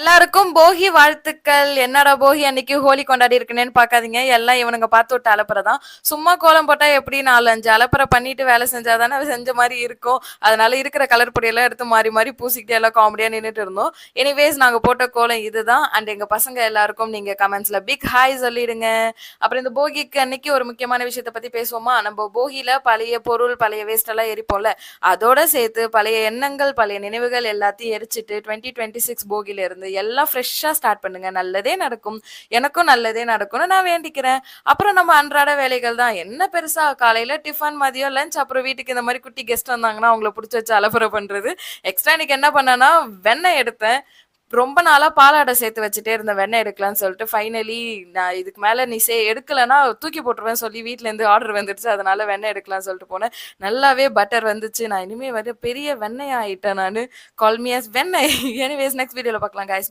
எல்லாருக்கும் போகி வாழ்த்துக்கள். என்னடா போகி அன்னைக்கு ஹோலி கொண்டாடி இருக்கனேன்னு பாக்காதீங்க. எல்லாம் இவனுங்க பார்த்து விட்ட அலப்பறை தான். சும்மா கோலம் போட்டா எப்படி 4, 5 அலப்பறை பண்ணிட்டு வேலை செஞ்சா தானே செஞ்ச மாரி இருக்கும். அதனால இருக்கிற கலர் பொடியெல்லாம் எடுத்து மாறி மாறி பூசிக்கிட்டு எல்லாம் காமெடியா நின்னுட்டு இருந்தோம். எனிவேஸ் நாங்க போட்ட கோலம் இதுதான். அண்ட் எங்க பசங்க எல்லாருக்கும் நீங்க கமெண்ட்ஸ்ல பிக் ஹாய் சொல்லிடுங்க. அப்புறம் இந்த போகிக்கு அன்னைக்கு ஒரு முக்கியமான விஷயத்த பத்தி பேசுவோமா? நம்ம போகியில பழைய பொருள், பழைய வேஸ்ட் எல்லாம் எரிப்போம்ல. அதோட சேர்த்து பழைய எண்ணங்கள், பழைய நினைவுகள் எல்லாத்தையும் எரிச்சிட்டு 2026 போகில இருந்து எல்லாம் ஃப்ரெஷ்ஷா ஸ்டார்ட் பண்ணுங்க. நல்லதே நடக்கும். எனக்கும் நல்லதே நடக்கும்னு நான் வேண்டிக்கிறேன். அப்புறம் நம்ம அன்றாட வேலைகள் தான். என்ன பெருசா காலையில டிஃபன், மதியம் லஞ்ச், அப்புறம் வீட்டுக்கு இந்த மாதிரி குட்டி கெஸ்ட் வந்தாங்கன்னா அவங்கள புடிச்சு வச்சு அலப்பறை பண்றது. எக்ஸ்ட்ரா இன்னைக்கு என்ன பண்ணேன்னா வெண்ணெய் எடுத்தேன். ரொம்ப நாளா பாலாடை சேர்த்து வச்சுட்டே இருந்த வெண்ணெய் எடுக்கலாம்னு சொல்லிட்டு ஃபைனலி நான் இதுக்கு மேல நீ எடுக்கலன்னா தூக்கி போட்டுருவேன் சொல்லி வீட்ல இருந்து ஆர்டர் வந்துடுச்சு. அதனால வெண்ணெய் எடுக்கலாம்னு சொல்லிட்டு போனேன். நல்லாவே பட்டர் வந்துச்சு. நான் இனிமே வந்து பெரிய வெண்ணெய் ஆயிட்டேன் நானு. கால் மீ அஸ் வெண்ணெய். எனிவேஸ் நெக்ஸ்ட் வீடியோல பார்க்கலாம் गाइस.